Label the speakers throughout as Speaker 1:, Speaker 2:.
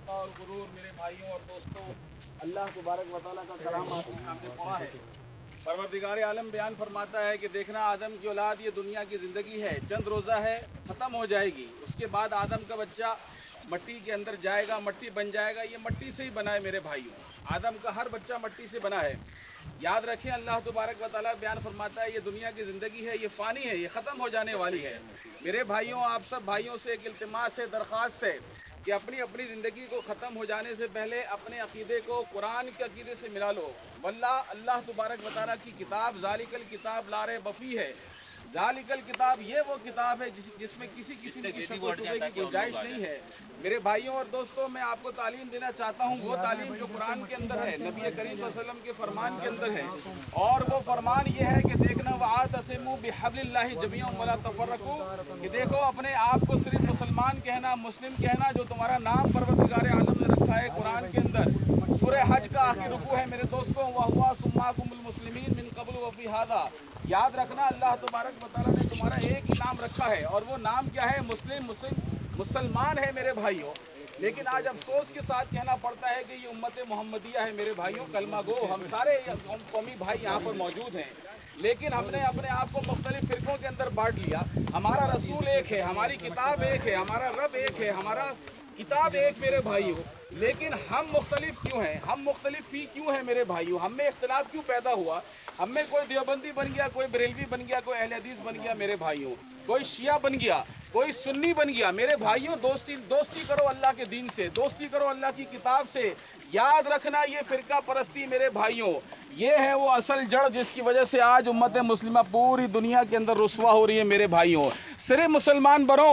Speaker 1: خطا اور غرور میرے بھائیوں اور دوستوں اللہ تبارک و تعالیٰ کا کلام ہم نے پڑھا ہے۔ پروردگار عالم بیان فرماتا ہے کہ دیکھنا آدم کی اولاد یہ دنیا کی زندگی ہے، چند روزہ ہے، ختم ہو جائے گی۔ اس کے بعد آدم کا بچہ مٹی کے اندر جائے گا، مٹی بن جائے گا۔ یہ مٹی سے ہی بنا ہے میرے بھائیوں، آدم کا ہر بچہ مٹی سے بنا ہے۔ یاد رکھیں اللہ تبارک و تعالیٰ بیان فرماتا ہے یہ دنیا کی زندگی ہے، یہ فانی ہے، یہ ختم ہو جانے والی ہے۔ میرے بھائیوں، آپ سب بھائیوں سے ایک التماس ہے، درخواست ہے کہ اپنی زندگی کو ختم ہو جانے سے پہلے اپنے عقیدے کو قرآن کے عقیدے سے ملا لو۔ واللہ اللہ تبارک و تعالیٰ کی کتاب ذالک الکتاب لا ریب فیہ ہے۔ ذالک الکتاب یہ وہ کتاب ہے جس میں کسی کی شک و شبہ کی گنجائش نہیں ہے۔ میرے بھائیوں اور دوستوں، میں آپ کو تعلیم دینا چاہتا ہوں، وہ تعلیم جو قرآن کے اندر ہے، نبی کریم صلی اللہ علیہ وسلم کے فرمان کے اندر ہے، اور وہ فرمان یہ ہے کہ دیکھنا وَاعْتَصِمُوا بِحَبْلِ اللَّهِ جَمِيعًا وَلَا تَفَرَّقُوا، کہ دیکھو اپنے آپ کو صرف مسلمان کہنا، مسلم کہنا، جو تمہارا نام پروردگار عالم نے رکھا ہے قرآن کے اندر۔ سورہ حج کا آخری رکوع ہے میرے دوستوں، وَهُوَ سُمَّاكُمُ الْمُسْلِمِينَ مِن قَبْلُ وَفِي هَذَا۔ یاد رکھنا اللہ تبارک و تعالیٰ نے تمہارا ایک ہی نام رکھا ہے، اور وہ نام کیا ہے؟ مسلمان ہے میرے بھائیوں۔ لیکن آج افسوس کے ساتھ کہنا پڑتا ہے کہ یہ امت محمدیہ ہے میرے بھائیوں، کلمہ گو ہم سارے قومی بھائی یہاں پر موجود ہیں، لیکن ہم نے اپنے آپ کو مختلف فرقوں کے اندر بانٹ لیا۔ ہمارا رسول ایک ہے، ہماری کتاب ایک ہے، ہمارا رب ایک ہے، ہمارا کتاب ایک میرے بھائیوں، لیکن ہم مختلف کیوں ہیں؟ ہم مختلف ہی کیوں ہیں میرے بھائیوں؟ ہم میں اختلاف کیوں پیدا ہوا؟ ہم میں کوئی دیوبندی بن گیا، کوئی بریلوی بن گیا، کوئی اہل حدیث بن گیا میرے بھائیوں، کوئی شیعہ بن گیا، کوئی سنی بن گیا میرے بھائیوں۔ دوستی کرو اللہ کے دین سے، دوستی کرو اللہ کی کتاب سے۔ یاد رکھنا یہ فرقہ پرستی میرے بھائیوں، یہ ہے وہ اصل جڑ جس کی وجہ سے آج امت مسلمہ پوری دنیا کے اندر رسوا ہو رہی ہے میرے بھائیوں۔ صرف مسلمان بنو،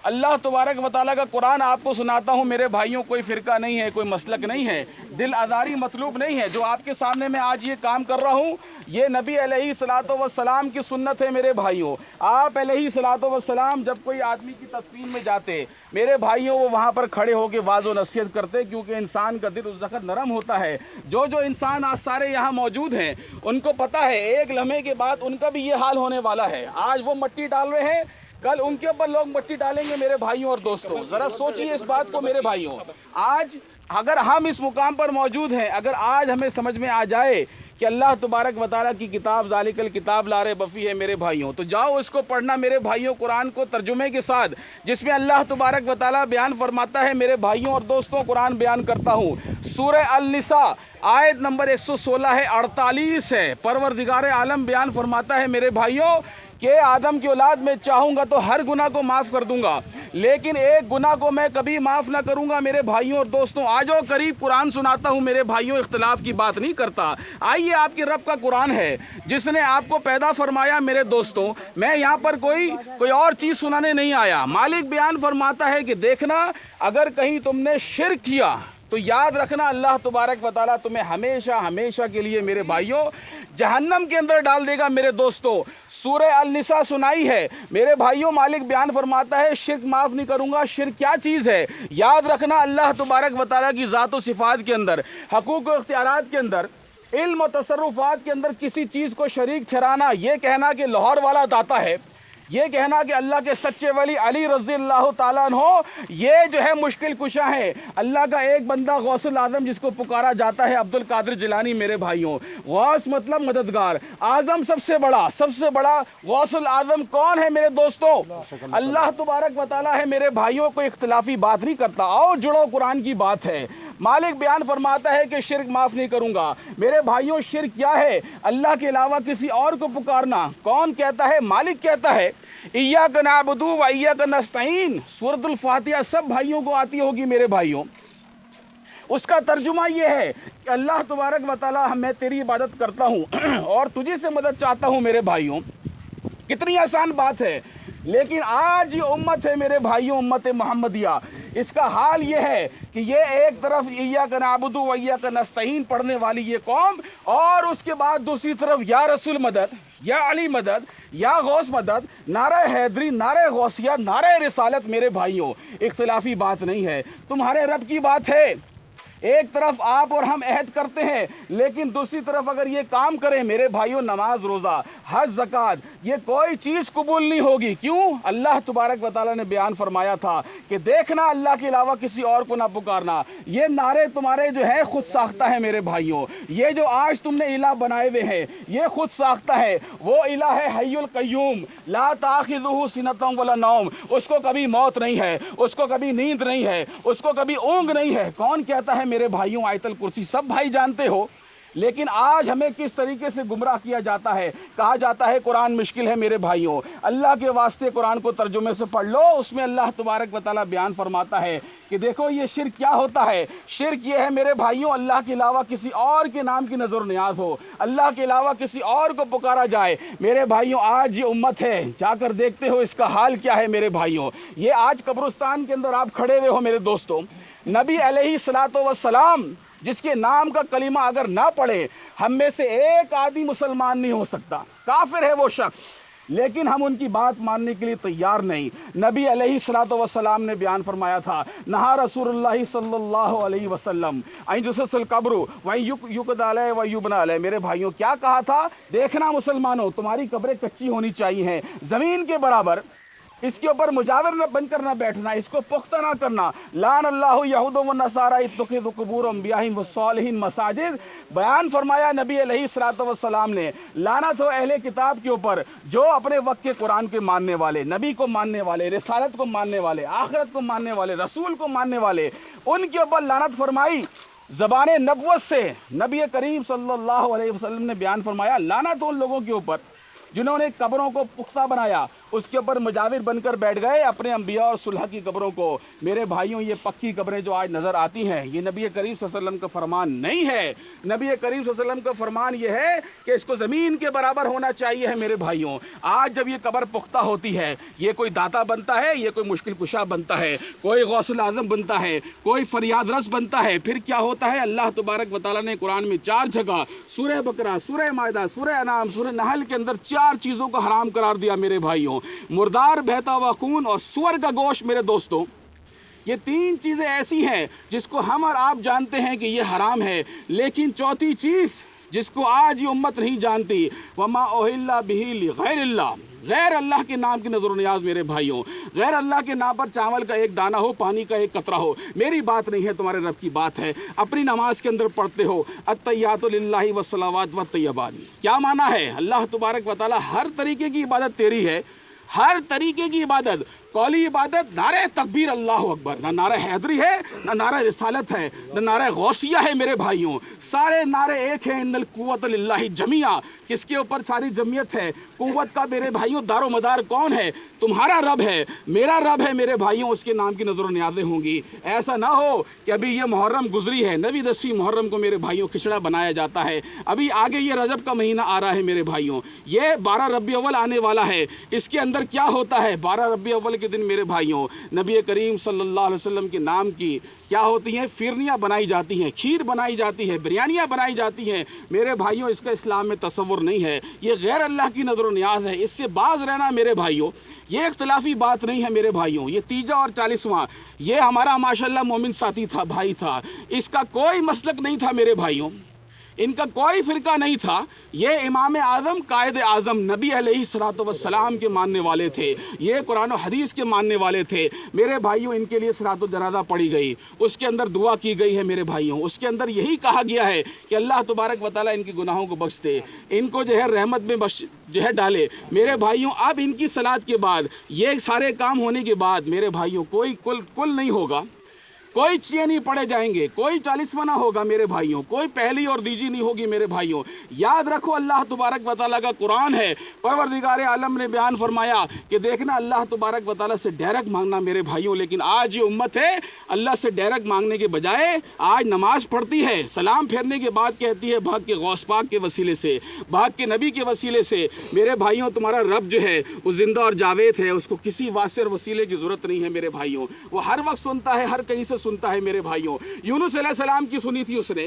Speaker 1: اللہ تبارک و تعالیٰ کا قرآن آپ کو سناتا ہوں میرے بھائیوں، کوئی فرقہ نہیں ہے، کوئی مسلک نہیں ہے، دل آزاری مطلوب نہیں ہے۔ جو آپ کے سامنے میں آج یہ کام کر رہا ہوں، یہ نبی علیہ الصلوۃ والسلام کی سنت ہے میرے بھائیوں۔ آپ علیہ الصلوۃ والسلام جب کوئی آدمی کی تدفین میں جاتے میرے بھائیوں، وہ وہاں پر کھڑے ہو کے واعظ و نصیحت کرتے، کیونکہ انسان کا دل اس وقت نرم ہوتا ہے۔ جو انسان آج سارے یہاں موجود ہیں ان کو پتہ ہے ایک لمحے کے بعد ان کا بھی یہ حال ہونے والا ہے۔ آج وہ مٹی ڈال رہے ہیں، کل ان کے اوپر لوگ مٹی ڈالیں گے میرے بھائیوں اور دوستوں۔ ذرا سوچئے اس بات کو میرے بھائیوں۔ آج اگر ہم اس مقام پر موجود ہیں، اگر آج ہمیں سمجھ میں آ جائے کہ اللہ تبارک و تعالیٰ کی کتاب ذالک الکتاب لا ریب فیہ ہے میرے بھائیوں، تو جاؤ اس کو پڑھنا میرے بھائیوں، قرآن کو ترجمے کے ساتھ، جس میں اللہ تبارک و تعالیٰ بیان فرماتا ہے میرے بھائیوں اور دوستوں۔ قرآن بیان کرتا ہوں، سورہ النساء آیت نمبر 116 ہے، 48 ہے۔ پروردگار عالم بیان فرماتا ہے میرے بھائیوں کہ آدم کی اولاد میں چاہوں گا تو ہر گناہ کو معاف کر دوں گا، لیکن ایک گناہ کو میں کبھی معاف نہ کروں گا میرے بھائیوں اور دوستوں۔ آجو قریب قرآن سناتا ہوں میرے بھائیوں، اختلاف کی بات نہیں کرتا۔ آئیے، آپ کے رب کا قرآن ہے جس نے آپ کو پیدا فرمایا میرے دوستوں۔ میں یہاں پر کوئی اور چیز سنانے نہیں آیا۔ مالک بیان فرماتا ہے کہ دیکھنا اگر کہیں تم نے شرک کیا تو یاد رکھنا اللہ تبارک و تعالیٰ تمہیں ہمیشہ کے لیے میرے بھائیوں جہنم کے اندر ڈال دے گا میرے دوستوں۔ سورہ النساء سنائی ہے میرے بھائیوں، مالک بیان فرماتا ہے شرک معاف نہیں کروں گا۔ شرک کیا چیز ہے؟ یاد رکھنا اللہ تبارک و تعالیٰ کی ذات و صفات کے اندر، حقوق و اختیارات کے اندر، علم و تصرفات کے اندر کسی چیز کو شریک ٹھہرانا، یہ کہنا کہ لاہور والا داتا ہے، یہ کہنا کہ اللہ کے سچے ولی علی رضی اللہ تعالیٰ عنہ یہ جو ہے مشکل کشا ہے۔ اللہ کا ایک بندہ غوث العظم جس کو پکارا جاتا ہے عبد القادر جیلانی میرے بھائیوں، غوث مطلب مددگار، اعظم سب سے بڑا غوث العظم کون ہے میرے دوستوں؟ اللہ تبارک و تعالیٰ ہے میرے بھائیوں، کوئی اختلافی بات نہیں کرتا۔ اور جڑو، قرآن کی بات ہے۔ مالک بیان فرماتا ہے کہ شرک معاف نہیں کروں گا میرے بھائیوں۔ شرک کیا ہے؟ اللہ کے علاوہ کسی اور کو پکارنا۔ کون کہتا ہے؟ مالک کہتا ہے ایاک نعبد و ایاک نستعین۔ سورۃ الفاتحہ سب بھائیوں کو آتی ہوگی میرے بھائیوں۔ اس کا ترجمہ یہ ہے کہ اللہ تبارک و تعالیٰ میں تیری عبادت کرتا ہوں اور تجھے سے مدد چاہتا ہوں میرے بھائیوں۔ کتنی آسان بات ہے، لیکن آج یہ امت ہے میرے بھائیوں، امت محمدیہ، اس کا حال یہ ہے کہ یہ ایک طرف ایاک نعبد و ایاک نستعین پڑھنے والی یہ قوم، اور اس کے بعد دوسری طرف یا رسول مدد، یا علی مدد، یا غوث مدد، نعرہ حیدری، نعرہ غوثیہ، نعرہ رسالت میرے بھائیوں۔ اختلافی بات نہیں ہے، تمہارے رب کی بات ہے، ایک طرف آپ اور ہم عہد کرتے ہیں لیکن دوسری طرف اگر یہ کام کریں میرے بھائیوں، نماز، روزہ، حج، زکوٰۃ، یہ کوئی چیز قبول نہیں ہوگی۔ کیوں؟ اللہ تبارک و تعالیٰ نے بیان فرمایا تھا کہ دیکھنا اللہ کے علاوہ کسی اور کو نہ پکارنا۔ یہ نعرے تمہارے جو ہے خود ساختہ ہے میرے بھائیوں، یہ جو آج تم نے الہ بنائے ہوئے ہیں یہ خود ساختہ ہے۔ وہ الہ ہے حی القیوم، لا تاخذہ سنۃ ولا نوم، اس کو کبھی موت نہیں ہے، اس کو کبھی نیند نہیں ہے، اس کو کبھی اونگ نہیں ہے۔ کون کہتا ہے میرے بھائیوں آیت الکرسی؟ سب بھائی جانتے ہو، لیکن آج ہمیں کس طریقے سے گمراہ کیا جاتا ہے۔ کہا جاتا ہے قرآن مشکل ہے میرے بھائیوں، اللہ کے واسطے قرآن کو ترجمے سے پڑھ لو، اس میں اللہ تبارک و تعالیٰ بیان فرماتا ہے کہ دیکھو یہ شرک کیا ہوتا ہے۔ شرک یہ ہے میرے بھائیوں اللہ کے علاوہ کسی اور کے نام کی نظر و نیاز ہو، اللہ کے علاوہ کسی اور کو پکارا جائے۔ میرے بھائیوں آج یہ امت ہے، جا کر دیکھتے ہو اس کا حال کیا ہے میرے بھائیوں۔ یہ آج قبرستان کے اندر آپ کھڑے ہوئے ہو میرے دوستوں، نبی علیہ الصلوۃ والسلام جس کے نام کا کلمہ اگر نہ پڑھے ہم میں سے ایک آدمی مسلمان نہیں ہو سکتا، کافر ہے وہ شخص، لیکن ہم ان کی بات ماننے کے لیے تیار نہیں۔ نبی علیہ الصلوۃ والسلام نے بیان فرمایا تھا، نہا رسول اللہ صلی اللہ علیہ وسلم این جسس القبر وین یقد علیہ و یبنى علیہ۔ میرے بھائیوں کیا کہا تھا؟ دیکھنا مسلمانوں تمہاری قبریں کچی ہونی چاہیے، زمین کے برابر، اس کے اوپر مجاور نہ بن کر نہ بیٹھنا، اس کو پختہ نہ کرنا۔ لعن اللہ یہود و نصارى اتخذوا قبور انبیاء والصالحین مساجد۔ بیان فرمایا نبی علیہ الصلوۃ والسلام نے، لعنت ہو اہل کتاب کے اوپر جو اپنے وقت کے قرآن کے ماننے والے، نبی کو ماننے والے، رسالت کو ماننے والے، آخرت کو ماننے والے، رسول کو ماننے والے، ان کے اوپر لعنت فرمائی۔ زبان نبوت سے نبی کریم صلی اللہ علیہ وسلم نے بیان فرمایا، لعنت ان لوگوں کے اوپر جنہوں نے قبروں کو پختہ بنایا، اس کے اوپر مجاور بن کر بیٹھ گئے اپنے انبیاء اور صلح کی قبروں کو۔ میرے بھائیوں یہ پکی قبریں جو آج نظر آتی ہیں یہ نبی کریم صلی اللہ علیہ وسلم کا فرمان نہیں ہے۔ نبی کریم صلی اللہ علیہ وسلم کا فرمان یہ ہے کہ اس کو زمین کے برابر ہونا چاہیے ہے میرے بھائیوں۔ آج جب یہ قبر پختہ ہوتی ہے، یہ کوئی داتا بنتا ہے، یہ کوئی مشکل کشا بنتا ہے، کوئی غوث الاعظم بنتا ہے، کوئی فریاد رس بنتا ہے، پھر کیا ہوتا ہے؟ اللہ تبارک و تعالیٰ نے قرآن میں 4 جگہ سورہ بقرہ، سورہ مائدہ، سورہ انعام، سورہ نحل کے اندر 4 چیزوں کو حرام قرار دیا میرے بھائیوں، مردار، بہتا ہوا خون اور سور کا گوشت۔ میرے دوستوں یہ 3 چیزیں ایسی ہیں جس کو ہم اور آپ جانتے ہیں کہ یہ حرام ہے، لیکن چوتھی چیز جس کو آج یہ امت نہیں جانتی، وما اہل بہ لغیر اللہ، غیر اللہ کے نام کی نظر و نیاز میرے بھائیوں۔ غیر اللہ کے نام پر چاول کا ایک دانہ ہو، پانی کا ایک قطرہ ہو، میری بات نہیں ہے، تمہارے رب کی بات ہے۔ اپنی نماز کے اندر پڑھتے ہو التحیات للہ والصلوات والطیبات، کیا معنی ہے؟ اللہ تبارک و تعالی ہر طریقے کی عبادت تیری ہے، ہر طریقے کی عبادت، قولی عبادت، نعرہ تکبیر اللہ اکبر، نہ نعرہ حیدری ہے، نہ نعرہ رسالت ہے، نہ نعرہ غوثیہ ہے میرے بھائیوں، سارے نعرے ایک ہیں، ان القوت للہ جمیعا، کس کے اوپر ساری جمعیت ہے؟ قوت کا میرے بھائیوں دار و مدار کون ہے؟ تمہارا رب ہے، میرا رب ہے میرے بھائیوں، اس کے نام کی نظر و نیازیں ہوں گی۔ ایسا نہ ہو کہ ابھی یہ محرم گزری ہے، 9ویں 10ویں محرم کو میرے بھائیوں کھچڑا بنایا جاتا ہے، ابھی آگے یہ رجب کا مہینہ آ رہا ہے میرے بھائیوں، یہ 12 ربیع الاول آنے والا ہے، اس کے اندر کیا ہوتا ہے؟ 12 ربیع الاول کے دن میرے بھائیوں نبی کریم صلی اللہ علیہ وسلم کے نام کی کیا ہوتی ہیں؟ فیرنیاں بنائی جاتی ہیں، کھیر بنائی جاتی ہے، بریانیاں بنائی جاتی ہیں میرے بھائیوں، اس کا اسلام میں تصور نہیں ہے، یہ غیر اللہ کی نظر و نیاز ہے، اس سے باز رہنا میرے بھائیوں، یہ اختلافی بات نہیں ہے میرے بھائیوں۔ یہ 3 اور 40واں یہ ہمارا ماشاءاللہ مومن ساتھی تھا، بھائی تھا، اس کا کوئی مسلک نہیں تھا میرے بھائیوں، ان کا کوئی فرقہ نہیں تھا، یہ امام اعظم قائد اعظم نبی علیہ الصلوۃ والسلام کے ماننے والے تھے، یہ قرآن و حدیث کے ماننے والے تھے میرے بھائیوں۔ ان کے لیے صلاۃ الجنازہ پڑھی گئی، اس کے اندر دعا کی گئی ہے میرے بھائیوں، اس کے اندر یہی کہا گیا ہے کہ اللہ تبارک و تعالیٰ ان کے گناہوں کو بخش دے، ان کو جو ہے رحمت میں ڈالے میرے بھائیوں۔ اب ان کی صلاۃ کے بعد یہ سارے کام ہونے کے بعد میرے بھائیوں کوئی کل نہیں ہوگا، کوئی چیزیں نہیں پڑے جائیں گے، کوئی 40واں نہ ہوگا میرے بھائیوں، کوئی پہلی اور دیجی نہیں ہوگی میرے بھائیوں۔ یاد رکھو اللہ تبارک و تعالیٰ کا قرآن ہے، پروردگار عالم نے بیان فرمایا کہ دیکھنا اللہ تبارک و تعالیٰ سے ڈائریکٹ مانگنا میرے بھائیوں، لیکن آج یہ امت ہے اللہ سے ڈائریکٹ مانگنے کے بجائے آج نماز پڑھتی ہے، سلام پھیرنے کے بعد کہتی ہے بھاگ کے غوث پاک کے وسیلے سے، بھاگ کے نبی کے وسیلے سے۔ میرے بھائیوں تمہارا رب جو ہے وہ زندہ اور جاوید ہے، اس کو کسی واسطے اور وسیلے کی ضرورت نہیں ہے میرے بھائیوں، وہ ہر وقت سنتا ہے، ہر کہیں سے سنتا ہے میرے بھائیوں۔ یونس علیہ السلام کی سنی تھی اس نے،